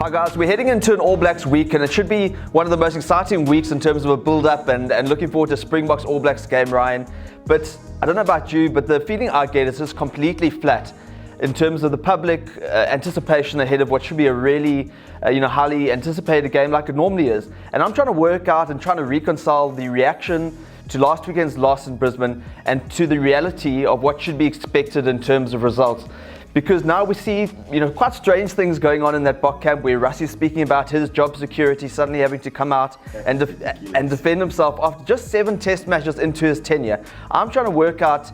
Hi guys, we're heading into an All Blacks week and it should be one of the most exciting weeks in terms of a build-up and looking forward to Springboks All Blacks game, Ryan. But I don't know about you, but the feeling I get is just completely flat in terms of the public anticipation ahead of what should be a really highly anticipated game like it normally is. And I'm trying to work out and trying to reconcile the reaction to last weekend's loss in Brisbane and to the reality of what should be expected in terms of results. Because now we see, quite strange things going on in that Bok camp where Rassie is speaking about his job security suddenly having to come out and defend himself after just 7 test matches into his tenure. I'm trying to work out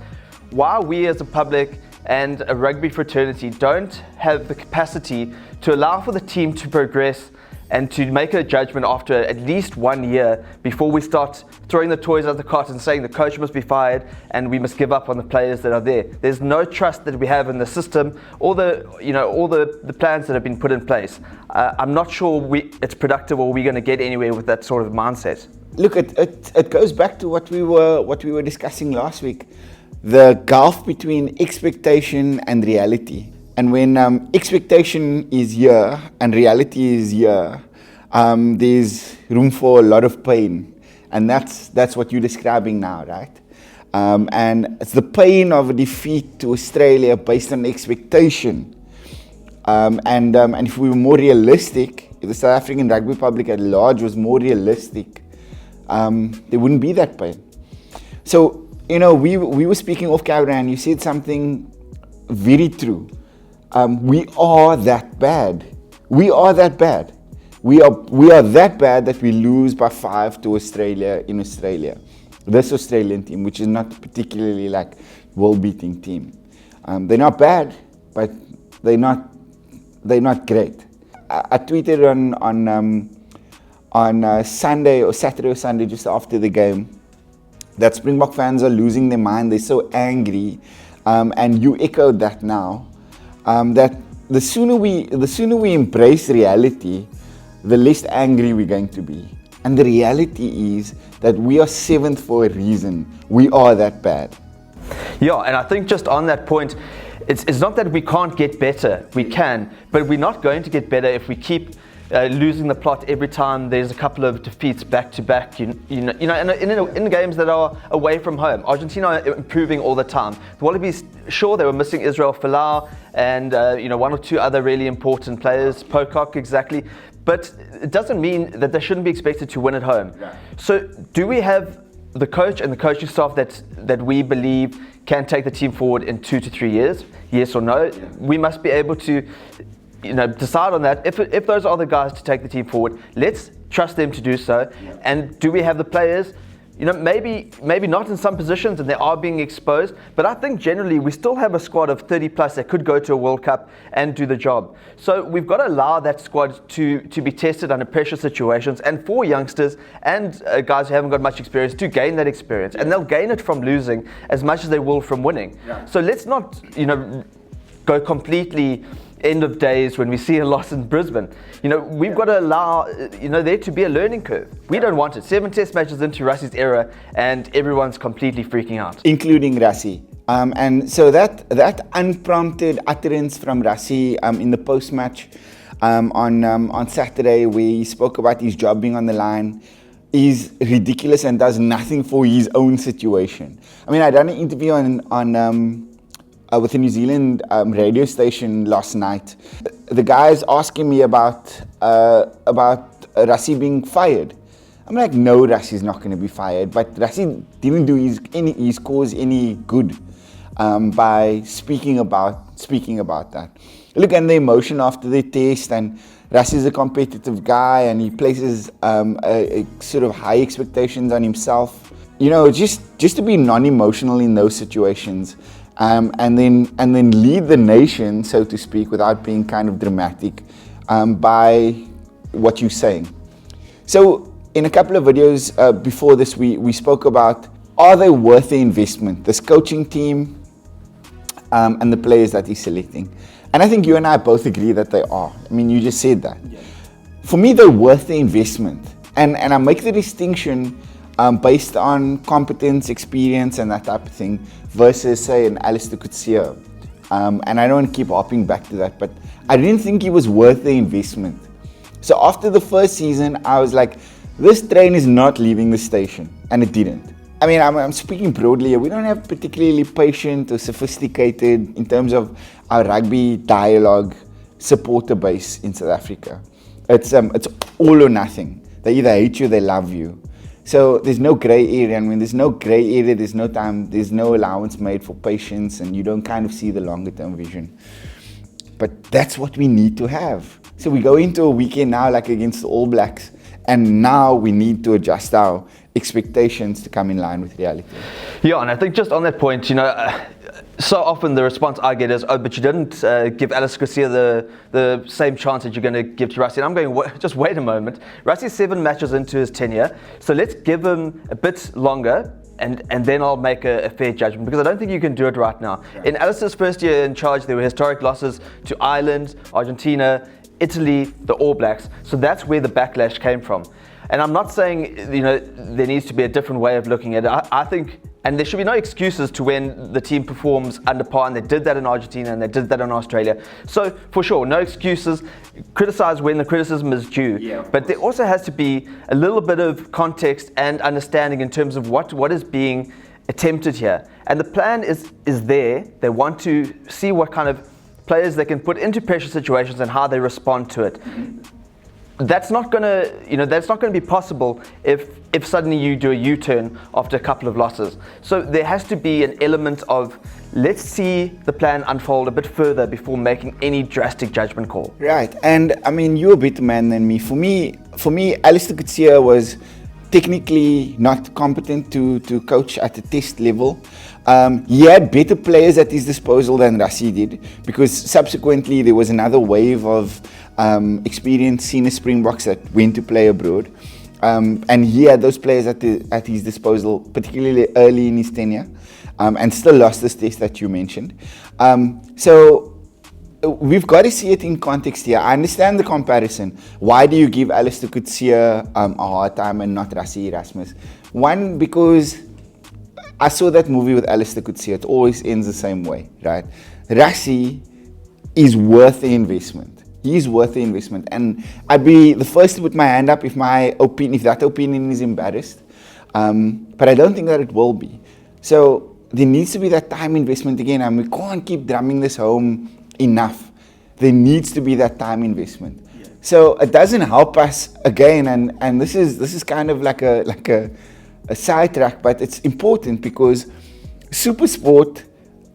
why we as a public and a rugby fraternity don't have the capacity to allow for the team to progress and to make a judgment after at least 1 year before we start throwing the toys out the cart and saying the coach must be fired and we must give up on the players that are there. There's no trust that we have in the system or the plans that have been put in place. I'm not sure it's productive or we're going to get anywhere with that sort of mindset. Look, it goes back to what we were discussing last week. The gulf between expectation and reality. And when expectation is here and reality is here, there's room for a lot of pain. And that's what you're describing now, right? And it's the pain of a defeat to Australia based on expectation. And if we were more realistic, if the South African rugby public at large was more realistic, there wouldn't be that pain. So, we were speaking off camera and you said something very true. We are that bad. We are that bad. We are that bad that we lose by 5 to Australia in Australia. This Australian team, which is not particularly like world-beating team. They're not bad, but they're not great. I tweeted on Sunday or Saturday or Sunday just after the game that Springbok fans are losing their mind. They're so angry, and you echoed that now. That the sooner we embrace reality, the less angry we're going to be. And the reality is that we are 7th for a reason. We are that bad. Yeah, and I think just on that point, it's not that we can't get better. We can, but we're not going to get better if we keep losing the plot every time there's a couple of defeats back to back. In games that are away from home. Argentina are improving all the time. The Wallabies, sure, they were missing Israel Folau and 1 or 2 other really important players, Pocock exactly. But it doesn't mean that they shouldn't be expected to win at home. Yeah. So do we have the coach and the coaching staff that we believe can take the team forward in 2 to 3 years? Yes or no? Yeah. We must be able to decide on that. If those are the guys to take the team forward, let's trust them to do so. Yeah. And do we have the players? Maybe not in some positions and they are being exposed, but I think generally we still have a squad of 30 plus that could go to a World Cup and do the job. So we've got to allow that squad to be tested under pressure situations and for youngsters and guys who haven't got much experience to gain that experience. And they'll gain it from losing as much as they will from winning. Yeah. So let's not, go completely end of days when we see a loss in Brisbane. We've got to allow, there to be a learning curve. We don't want it. 7 test matches into Rassie's era and everyone's completely freaking out. Including Rassie. And so that unprompted utterance from Rassie in the post-match on Saturday where he spoke about his job being on the line is ridiculous and does nothing for his own situation. I mean, I done an interview with a New Zealand radio station last night. The guy's asking me about Rassie being fired. I'm like, no, Rassie's not going to be fired. But Rassie didn't do his cause any good by speaking about that. Look, and the emotion after the test, and Rassie's a competitive guy, and he places a sort of high expectations on himself. Just to be non-emotional in those situations. And then lead the nation, so to speak, without being kind of dramatic by what you're saying. So in a couple of videos before this, we spoke about, are they worth the investment, this coaching team and the players that he's selecting? And I think you and I both agree that they are. I mean, you just said that. Yeah. For me, they're worth the investment. And I make the distinction based on competence, experience, and that type of thing, versus, say, an Alistair Coetzee. And I don't want to keep hopping back to that, but I didn't think he was worth the investment. So after the first season, I was like, this train is not leaving the station, and it didn't. I mean, I'm speaking broadly here. We don't have particularly patient or sophisticated, in terms of our rugby dialogue, supporter base in South Africa. It's all or nothing. They either hate you, they love you. So there's no grey area, and when there's no grey area, there's no time, there's no allowance made for patience, and you don't kind of see the longer term vision. But that's what we need to have. So we go into a weekend now, like against the All Blacks, and now we need to adjust our expectations to come in line with reality. Yeah, and I think just on that point, so often the response I get is, oh, but you didn't give Alistair Garcia the same chance that you're going to give to Rassie. And I'm going, just wait a moment. Rassie's 7 matches into his tenure, so let's give him a bit longer, and then I'll make a fair judgment, because I don't think you can do it right now. Right. In Alistair's first year in charge, there were historic losses to Ireland, Argentina, Italy, the All Blacks. So that's where the backlash came from. And I'm not saying, there needs to be a different way of looking at it. I think, and there should be no excuses to when the team performs under par, and they did that in Argentina and they did that in Australia. So for sure, no excuses. Criticize when the criticism is due. Yeah, but there also has to be a little bit of context and understanding in terms of what is being attempted here. And the plan is there. They want to see what kind of players they can put into pressure situations and how they respond to it. That's not gonna be possible if suddenly you do a U-turn after a couple of losses. So there has to be an element of, let's see the plan unfold a bit further before making any drastic judgment call. Right, and I mean, you're a better man than me. For me, Alistair Garcia was technically not competent to coach at the test level. He had better players at his disposal than Rassie did, because subsequently there was another wave of experienced senior Springboks that went to play abroad, and he had those players at his disposal, particularly early in his tenure, and still lost this test that you mentioned. So we've got to see it in context here. I understand the comparison. Why do you give Alistair Garcia a hard time and not Rassie Erasmus? One, because I saw that movie with Alistair Garcia. It always ends the same way, right? Rassie is worth the investment. He's worth the investment, and I'd be the first to put my hand up if that opinion is embarrassed. But I don't think that it will be. So there needs to be that time investment again, and we can't keep drumming this home enough. There needs to be that time investment. Yeah. So it doesn't help us again, and this is kind of like a sidetrack, but it's important because SuperSport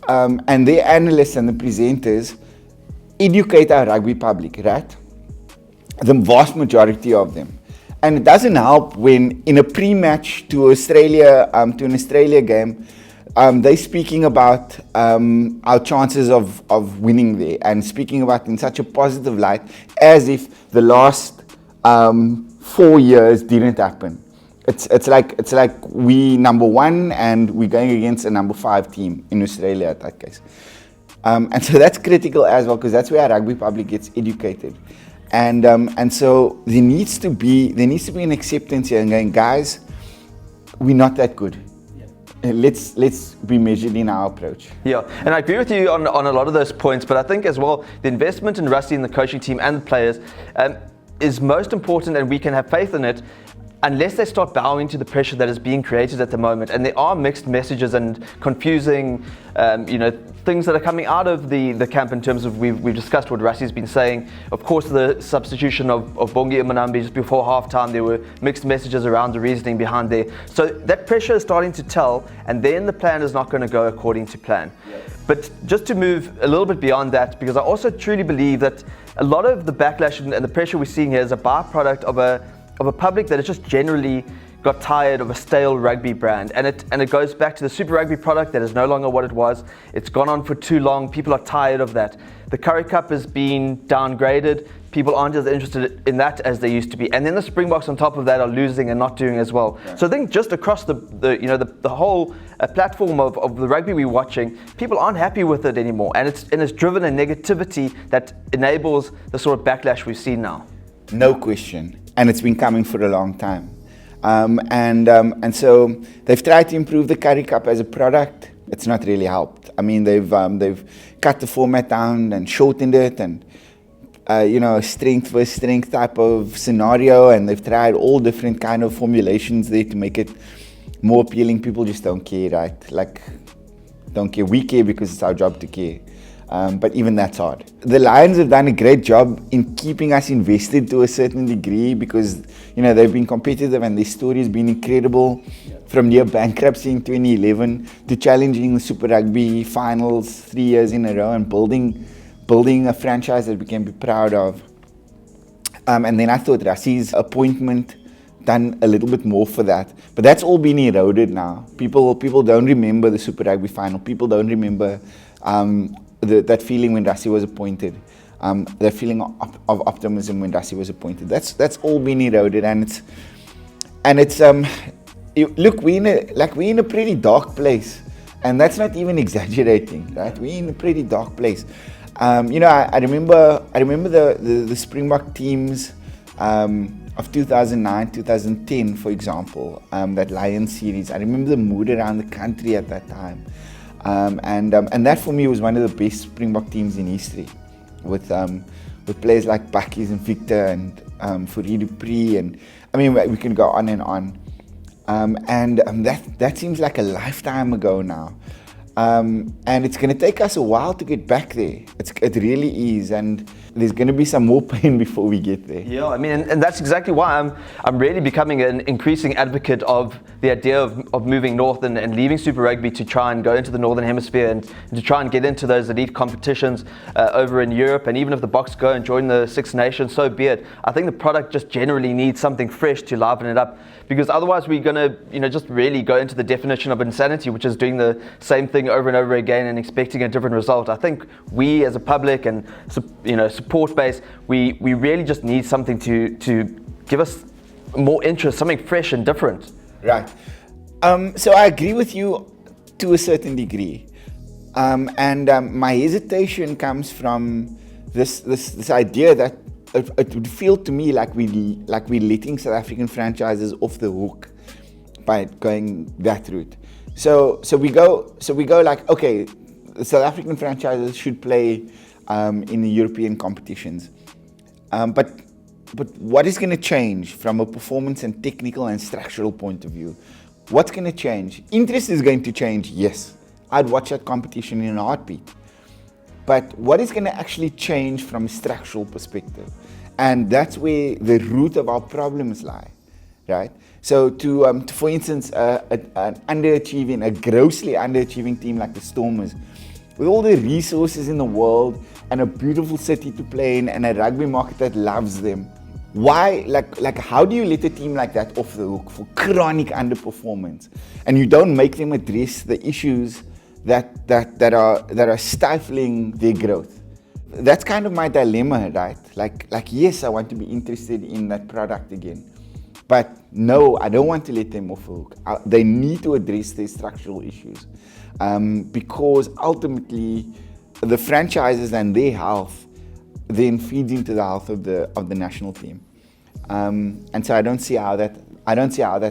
and their analysts and the presenters educate our rugby public, right? The vast majority of them. And it doesn't help when in a pre-match to an Australia game, they're speaking about our chances of winning there, and speaking about in such a positive light as if the last 4 years didn't happen. It's like we number 1 and we're going against a number 5 team in Australia at that case. And so that's critical as well, because that's where our rugby public gets educated. And so there needs to be an acceptance here and going, guys, we're not that good. Let's be measured in our approach. Yeah, and I agree with you on a lot of those points, but I think as well, the investment in Rassie and the coaching team and the players is most important, and we can have faith in it unless they start bowing to the pressure that is being created at the moment. And there are mixed messages and confusing things that are coming out of the camp in terms of, we've discussed what Rassie's been saying. Of course, the substitution of Bongi Imanambi just before halftime, there were mixed messages around the reasoning behind there. So that pressure is starting to tell, and then the plan is not going to go according to plan. Yes. But just to move a little bit beyond that, because I also truly believe that a lot of the backlash and the pressure we're seeing here is a byproduct of a public that has just generally got tired of a stale rugby brand, and it goes back to the Super Rugby product that is no longer what it was. It's gone on for too long. People are tired of that. The Currie Cup has been downgraded. People aren't as interested in that as they used to be, and then the Springboks on top of that are losing and not doing as well. Yeah. So I think just across the whole platform of the rugby we're watching, people aren't happy with it anymore, and it's driven a negativity that enables the sort of backlash we've seen now. No question, and it's been coming for a long time. And so they've tried to improve the Currie Cup as a product. It's not really helped. I mean, they've cut the format down and shortened it, and strength versus strength type of scenario, and they've tried all different kind of formulations there to make it more appealing. People just don't care, right? Like, don't care. We care because it's our job to care. But even that's hard. The Lions have done a great job in keeping us invested to a certain degree because, they've been competitive and their story has been incredible. From near bankruptcy in 2011 to challenging the Super Rugby finals 3 years in a row and building a franchise that we can be proud of. And then I thought Rassie's appointment done a little bit more for that. But that's all been eroded now. People don't remember the Super Rugby final. People don't remember that feeling when Rassie was appointed. That feeling of optimism when Rassie was appointed. That's all been eroded, and it's look, we're in a pretty dark place, and that's not even exaggerating, right? We're in a pretty dark place. I remember the Springbok teams of 2009, 2010, for example, that Lions series. I remember the mood around the country at that time, and that for me was one of the best Springbok teams in history, with players like Bakkies and Victor and Vrede Dupree, and we can go on and on. That seems like a lifetime ago now. And it's going to take us a while to get back there. It really is, and there's going to be some more pain before we get there. Yeah, and that's exactly why I'm really becoming an increasing advocate of the idea of moving north and leaving Super Rugby to try and go into the Northern Hemisphere and to try and get into those elite competitions over in Europe. And even if the Boks go and join the Six Nations, so be it. I think the product just generally needs something fresh to liven it up, because otherwise we're going to just really go into the definition of insanity, which is doing the same thing over and over again and expecting a different result. I think we as a public and support base, we really just need something to give us more interest, something fresh and different. Right. So I agree with you to a certain degree, and my hesitation comes from this idea that it would feel to me like we're letting South African franchises off the hook by going that route. So we go like, okay, the South African franchises should play in the European competitions, but what is going to change from a performance and technical and structural point of view? What's going to change? Interest is going to change, yes. I'd watch that competition in a heartbeat. But what is going to actually change from a structural perspective? And that's where the root of our problems lie, right? So to for instance, a grossly underachieving team like the Stormers, with all the resources in the world and a beautiful city to play in and a rugby market that loves them, why, how do you let a team like that off the hook for chronic underperformance, and you don't make them address the issues that are stifling their growth? That's kind of my dilemma, right? Like yes, I want to be interested in that product again, but no, I don't want to let them off the hook. They need to address their structural issues, because ultimately the franchises and their health then feeds into the health of the national team, and so I don't see how that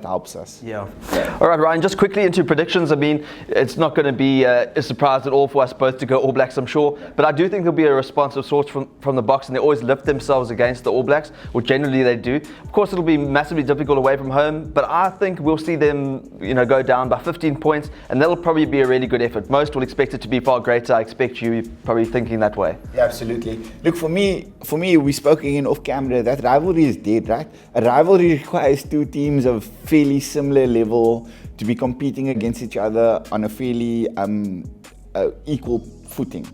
helps us. Yeah. All right, Ryan, just quickly into predictions. It's not going to be a surprise at all for us both to go All Blacks, I'm sure. But I do think there'll be a response of sorts from the Boks, and they always lift themselves against the All Blacks, or generally they do. Of course, it'll be massively difficult away from home, but I think we'll see them, go down by 15 points, and that'll probably be a really good effort. Most will expect it to be far greater. I expect you probably thinking that way. Yeah, absolutely. Look, for me, we spoke again off camera, that rivalry is dead, right? A rivalry requires two teams of fairly similar level to be competing against each other on a fairly equal footing.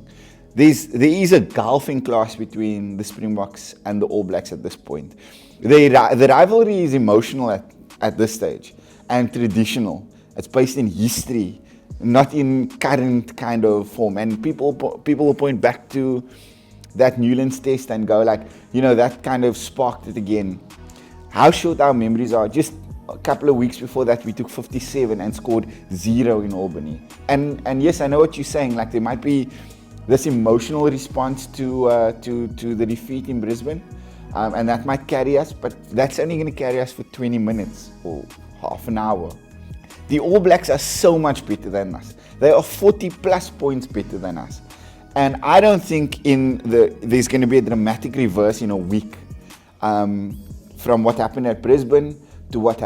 There is a gulf in class between the Springboks and the All Blacks at this point. The rivalry is emotional at this stage and traditional. It's based in history, not in current kind of form. And people will point back to that Newlands test and go like, that kind of sparked it again. How short our memories are. Just a couple of weeks before that, we took 57 and scored 0 in Albany. And yes, I know what you're saying. Like, there might be this emotional response to the defeat in Brisbane, and that might carry us, but that's only going to carry us for 20 minutes or half an hour. The All Blacks are so much better than us. They are 40 plus points better than us. And I don't think there's going to be a dramatic reverse in a week from what happened at Brisbane to what's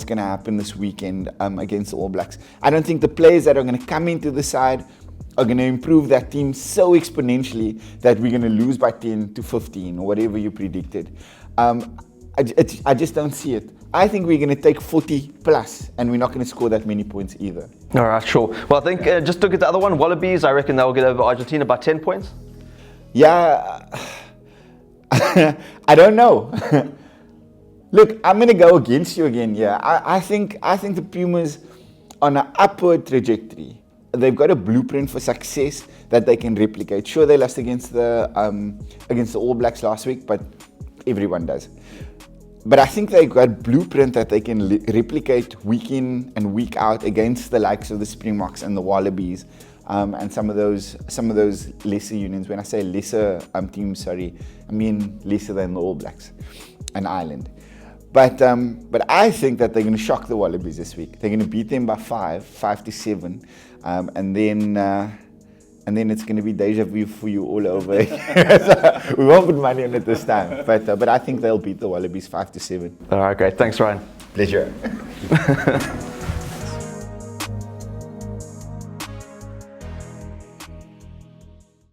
going to happen this weekend against the All Blacks. I don't think the players that are going to come into the side are going to improve that team so exponentially that we're going to lose by 10 to 15 or whatever you predicted. I just don't see it. I think we're going to take 40 plus, and we're not going to score that many points either. All right, sure. Well, I think just look at the other one, Wallabies. I reckon they'll get over Argentina by 10 points. Yeah, I don't know. Look, I'm going to go against you again here. I think the Pumas on an upward trajectory. They've got a blueprint for success that they can replicate. Sure, they lost against the All Blacks last week, but everyone does. But I think they've got a blueprint that they can replicate week in and week out against the likes of the Springboks and the Wallabies, and some of those lesser unions. When I say lesser teams, sorry, I mean lesser than the All Blacks and Ireland. But I think that they're going to shock the Wallabies this week. They're going to beat them by 5 to 7, and then it's going to be deja vu for you all over. So we won't put money on it this time, but I think they'll beat the Wallabies 5 to 7. All right, great. Thanks, Ryan. Pleasure.